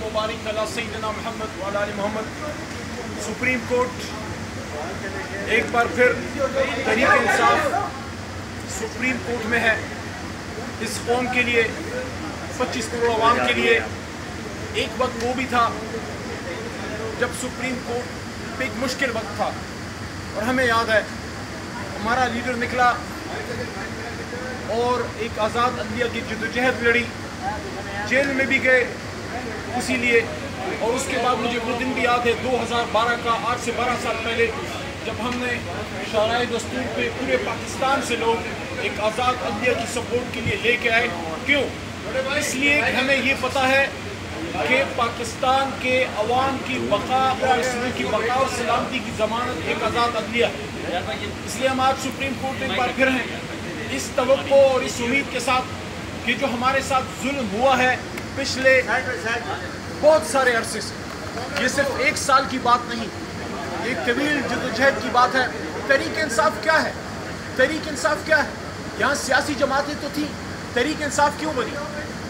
वबारिक अला सय्यिदना मुहम्मद व अला आलि मुहम्मद। सुप्रीम कोर्ट एक बार फिर तहरीक इंसाफ सुप्रीम कोर्ट में है। इस कौम के लिए 25 करोड़ अवाम के लिए एक वक्त वो भी था जब सुप्रीम कोर्ट पे एक मुश्किल वक्त था, और हमें याद है हमारा लीडर निकला और एक आज़ाद अदलिया की जद्दोजहद लड़ी, जेल में भी गए उसी लिए। और उसके बाद मुझे वो दिन भी याद है 2012 का, आज से 12 साल पहले, जब हमने शराए दस्तूर पे पूरे पाकिस्तान से लोग एक आज़ाद अदलिया की सपोर्ट के लिए लेके आए। क्यों? इसलिए कि हमें ये पता है कि पाकिस्तान के अवाम की बका और इस मुल्क की बका और सलामती की ज़मानत एक आज़ाद अदलिया है। इसलिए हम आज सुप्रीम कोर्ट में एक बार फिर हैं, इस तवक्को और इस उम्मीद के साथ कि जो हमारे साथ जुल्म हुआ है पिछले बहुत सारे अरसे से, ये सिर्फ एक साल की बात नहीं, एक तवील जद्दोजहद की बात है। तहरीक इंसाफ क्या है? तहरीक इंसाफ क्या है? यहाँ सियासी जमातें तो थी, तहरीक इंसाफ क्यों बनी?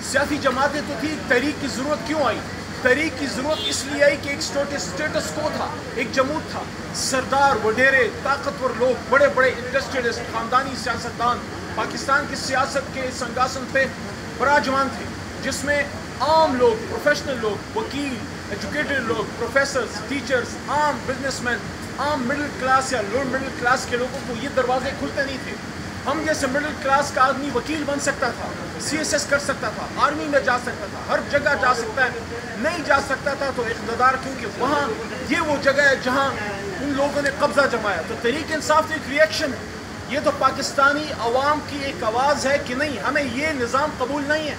सियासी जमातें तो थी, तहरीक की ज़रूरत क्यों आई? तहरीक की ज़रूरत इसलिए आई कि एक स्टेटस को था, एक जमूत था, सरदार वडेरे ताकतवर लोग, बड़े बड़े इंडस्ट्रियलिस्ट, ख़ानदानी सियासतदान पाकिस्तान की सियासत के संगासन पे बराजमान थे, जिसमें आम लोग, प्रोफेशनल लोग, वकील, एजुकेटेड लोग, प्रोफेसर्स, टीचर्स, आम बिजनेसमैन, आम मिडिल क्लास या लोअर मिडिल क्लास के लोगों को ये दरवाजे खुलते नहीं थे। हम जैसे मिडिल क्लास का आदमी वकील बन सकता था, CSS कर सकता था, आर्मी में जा सकता था, हर जगह जा सकता है। नहीं जा सकता था तो इक़्तिदार, क्योंकि वहाँ ये वो जगह है जहाँ उन लोगों ने कब्जा जमाया। तो तहरीक इंसाफ एक रिएक्शन है, ये तो पाकिस्तानी अवाम की एक आवाज़ है कि नहीं, हमें ये निज़ाम कबूल नहीं है,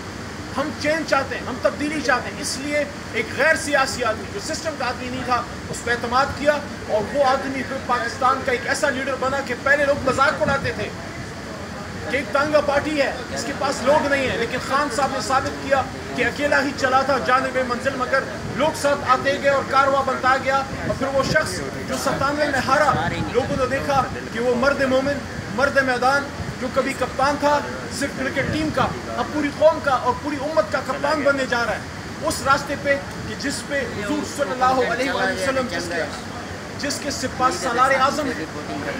हम चेंज चाहते हैं, हम तब्दीली चाहते हैं। इसलिए एक गैर सियासी आदमी जो सिस्टम का आदमी नहीं था उस पर एतमाद किया, और वो आदमी फिर पाकिस्तान का एक ऐसा लीडर बना कि पहले लोग मजाक उड़ाते थे कि एक तांगा पार्टी है, इसके पास लोग नहीं है, लेकिन खान साहब ने साबित किया कि अकेला ही चला था जानिब मंजिल, मगर लोग साथ आते गए और कारवां बनता गया। और फिर वो शख्स जो 97 में हारा, लोगों ने देखा कि वो मर्द मोमिन, मर्द मैदान, जो कभी कप्तान था सिर्फ क्रिकेट टीम का, अब पूरी कौम का और पूरी उम्मत का कप्तान बनने जा रहा है, उस रास्ते पे कि जिस पे हुजूर सल्लल्लाहु अलैहि वसल्लम जिसके सिपाही सालार आज़म है।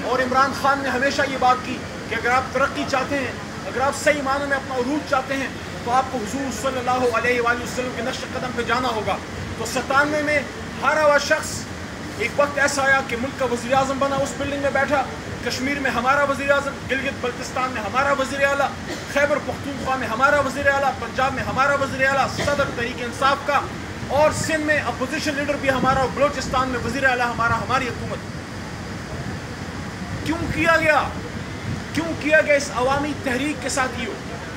और इमरान खान ने हमेशा ये बात की कि अगर आप तरक्की चाहते हैं, अगर आप सही मानों में अपना उरूज चाहते हैं, तो आपको हुजूर सल्लल्लाहु अलैहि वसल्लम के नक्श कदम पे जाना होगा। तो 97 में हारा हुआ शख्स, एक वक्त ऐसा आया कि मुल्क का वज़ीर आज़म बना, उस बिल्डिंग में बैठा, कश्मीर में हमारा वज़ीर आज़म, गिलगित बल्तिस्तान में हमारा वज़ीर आला, खैबर पख्तूनख्वा में हमारा वज़ीर आला, पंजाब में हमारा वज़ीर आला, सदर तहरीक इंसाफ का, और सिंध में अपोजिशन लीडर भी हमारा, बलोचिस्तान में वज़ीर आला हमारा, हमारी हुकूमत। क्यों किया गया? क्यों किया गया? इस अवामी तहरीक के साथ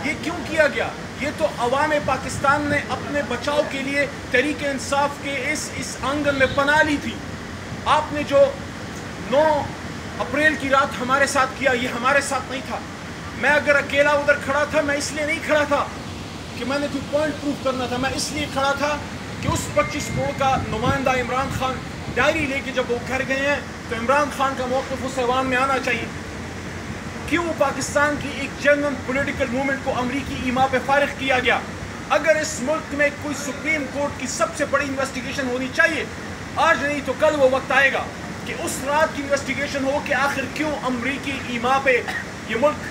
ये क्यों किया गया? ये तो अवाम पाकिस्तान ने अपने बचाव के लिए तहरीक इंसाफ के इस आंगन में पनाह ली थी। आपने जो 9 अप्रैल की रात हमारे साथ किया, ये हमारे साथ नहीं था। मैं अगर अकेला उधर खड़ा था, मैं इसलिए नहीं खड़ा था कि मैंने कोई पॉइंट प्रूव करना था, मैं इसलिए खड़ा था कि उस 25 करोड़ का नुमाइंदा इमरान खान डायरी लेके जब वो घर गए हैं, तो इमरान खान का मौक़िफ़ उस ऐवान में आना चाहिए। क्यों पाकिस्तान की एक जेन्युइन पॉलिटिकल मूवमेंट को अमरीकी ईमा पे फारिग किया गया? अगर इस मुल्क में कोई सुप्रीम कोर्ट की सबसे बड़ी इन्वेस्टिगेशन होनी चाहिए, आज नहीं तो कल वो वक्त आएगा कि उस रात की इन्वेस्टिगेशन हो कि आखिर क्यों अमरीकी ईमा पे ये मुल्क,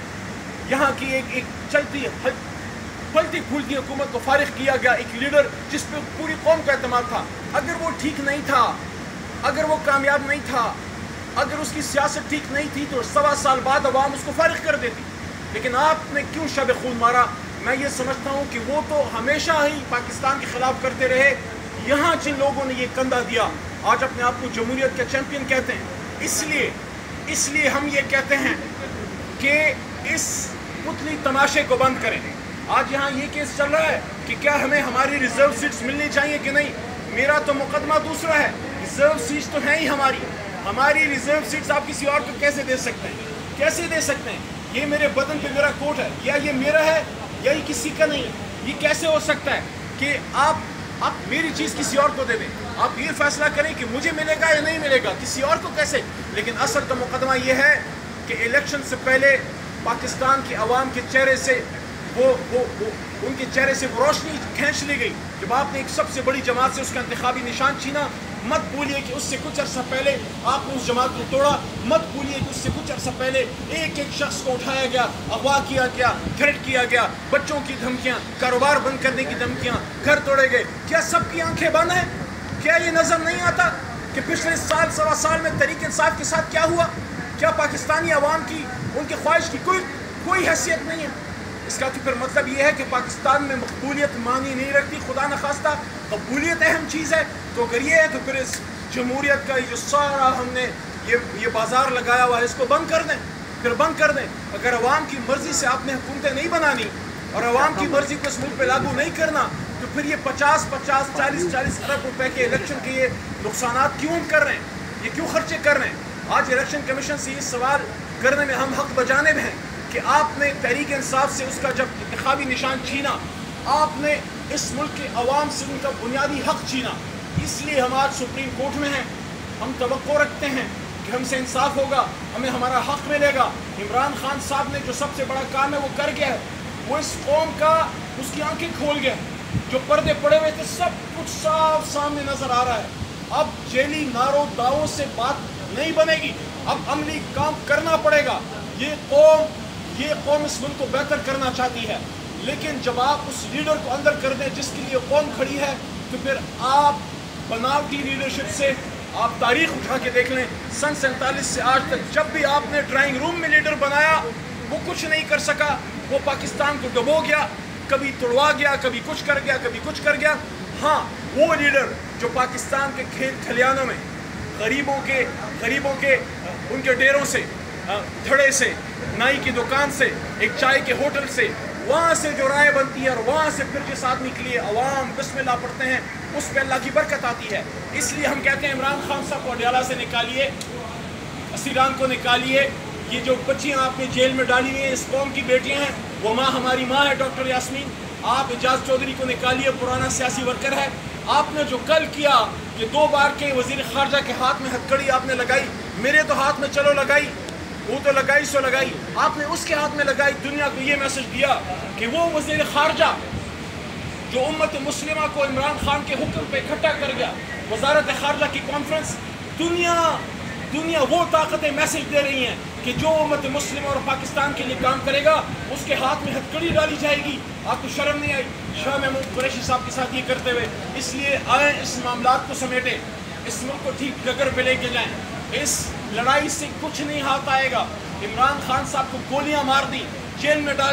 यहाँ की एक चलती फलती फूलती हुकूमत को फारिग किया गया, एक लीडर जिस पे पूरी कौम का एतमाद था। अगर वो ठीक नहीं था, अगर वो कामयाब नहीं था, अगर उसकी सियासत ठीक नहीं थी, तो 1.25 साल बाद अवाम उसको फारिग कर देती। लेकिन आपने क्यों शब खून मारा? मैं ये समझता हूँ कि वो तो हमेशा ही पाकिस्तान के खिलाफ करते रहे। यहाँ जिन लोगों ने ये कंधा दिया, आज अपने आप को जमहूरियत के चैंपियन कहते हैं। इसलिए हम ये कहते हैं कि इस पुतली तमाशे को बंद करें। आज यहाँ ये केस चल रहा है कि क्या हमें हमारी रिजर्व सीट्स मिलनी चाहिए कि नहीं। मेरा तो मुकदमा दूसरा है, रिजर्व सीट्स तो हैं ही हमारी रिजर्व सीट्स आप किसी और को कैसे दे सकते हैं? कैसे दे सकते हैं? ये मेरे बदन पे मेरा कोट है, या ये मेरा है या ये किसी का नहीं है। ये कैसे हो सकता है कि आप मेरी चीज़ किसी और को दे दें? आप ये फैसला करें कि मुझे मिलेगा या नहीं मिलेगा, किसी और को कैसे? लेकिन असल का मुकदमा ये है कि इलेक्शन से पहले पाकिस्तान के अवाम के चेहरे से ان کے چہرے سے وہ روشنی کھینچ لی گئی جب آپ نے ایک سب سے بڑی جماعت سے اس کا انتخابی نشان چھینا. مت بھولیے کہ اس سے کچھ عرصہ پہلے آپ نے اس جماعت کو توڑا. مت بھولیے کہ اس سے کچھ عرصہ پہلے ایک شخص کو اٹھایا گیا, اغوا کیا گیا, تھریٹ کیا گیا, بچوں کی دھمکیاں, کاروبار بند کرنے کی دھمکیاں, گھر توڑے گئے. کیا سب کی آنکھیں بند ہیں؟ کیا یہ نظر نہیں آتا کہ پچھلے سال سوا سال میں تحریک انصاف کے ساتھ کیا ہوا؟ کیا پاکستانی عوام کی, ان کی خواہش کی کوئی حیثیت نہیں ہے؟ اس کا تو پھر مطلب یہ ہے کہ پاکستان میں مقبولیت معنی نہیں رکھتی. خدا نخواستہ قبولیت اہم چیز ہے. تو اگر یہ ہے تو پھر اس جمہوریت کا جو سارا ہم نے یہ بازار لگایا ہوا ہے اس کو بند کر دیں, پھر بند کر دیں. اگر عوام کی مرضی سے آپ نے حکومتیں نہیں بنانی اور عوام کی مرضی کو اس ملک پہ لاگو نہیں کرنا تو پھر یہ 40 ارب روپے کے الیکشن کے یہ نقصانات کیوں کر رہے ہیں, یہ کیوں خرچے کر رہے ہیں؟ آج الیکشن کمیشن سے یہ سوال کرنے میں ہم حق بجانب ہیں کہ آپ نے تحریک انصاف سے اس کا جب انتخابی نشان چھینا, آپ نے اس ملک کے عوام سے ان کا بنیادی حق چھینا. اس لیے ہم آج سپریم کورٹ میں ہیں. ہم توقع رکھتے ہیں کہ ہم سے انصاف ہوگا, ہمیں ہمارا حق ملے گا. عمران خان صاحب نے جو سب سے بڑا کام ہے وہ کر گیا ہے. وہ اس قوم کا اس کی آنکھیں کھول گیا. جو پردے پڑے ہوئے تھے سب کچھ صاف سامنے نظر آ رہا ہے. اب جیلی ناروں داؤں سے بات نہیں بنے گی, اب عملی کام کرنا پڑے گا. یہ قوم اس ملک کو بہتر کرنا چاہتی ہے, لیکن جب آپ اس لیڈر کو اندر کر دیں جس کے لیے قوم کھڑی ہے تو پھر آپ بناوٹی لیڈرشپ سے آپ تاریخ اٹھا کے دیکھ لیں. سن 47 سے آج تک جب بھی آپ نے ڈرائنگ روم میں لیڈر بنایا وہ کچھ نہیں کر سکا. وہ پاکستان کو ڈبو گیا, کبھی توڑوا گیا, کبھی کچھ کر گیا, کبھی کچھ کر گیا. ہاں, وہ لیڈر جو پاکستان کے کھیت کھلیانوں میں غریبوں کے ان کے ڈیروں سے, تھڑے سے, نائی کی دکان سے, ایک چائے کے ہوٹل سے, وہاں سے جو رائے بنتی ہے اور وہاں سے پھر جس آدمی کے لیے عوام بسم اللہ پڑھتے ہیں اس پہ اللہ کی برکت آتی ہے. اس لیے ہم کہتے ہیں عمران خان صاحب کو اڈیالہ سے نکالیے, اسیران کو نکالیے. یہ جو بچیاں آپ نے جیل میں ڈالی ہوئی ہیں اس قوم کی بیٹیاں ہیں, وہ ماں ہماری ماں ہے ڈاکٹر یاسمین. آپ اعجاز چودھری کو نکالیے, پرانا سیاسی ورکر ہے. آپ نے جو کل کیا کہ 2 بار کے وزیر خارجہ کے ہاتھ میں ہتھکڑی آپ نے لگائی, میرے تو ہاتھ میں چلو لگائی, وہ تو لگائی سو لگائی, آپ نے اس کے ہاتھ میں لگائی. دنیا کو یہ میسج دیا کہ وہ وزیر خارجہ جو امت مسلمہ کو عمران خان کے حکم پہ اکٹھا کر گیا, وزارت خارجہ کی کانفرنس, دنیا وہ طاقتیں میسج دے رہی ہیں کہ جو امت مسلمہ اور پاکستان کے لیے کام کرے گا اس کے ہاتھ میں ہتھکڑی ڈالی جائے گی. آپ کو شرم نہیں آئی شاہ محمود قریشی صاحب کے ساتھ یہ کرتے ہوئے؟ اس لیے آئیں اس معاملات کو سمیٹیں, اس ملک کو ٹھیک ڈگر پہ لے کے جائیں. اس لڑائی سے کچھ نہیں ہاتھ آئے گا. عمران خان صاحب کو گولیاں مار دی, جیل میں ڈال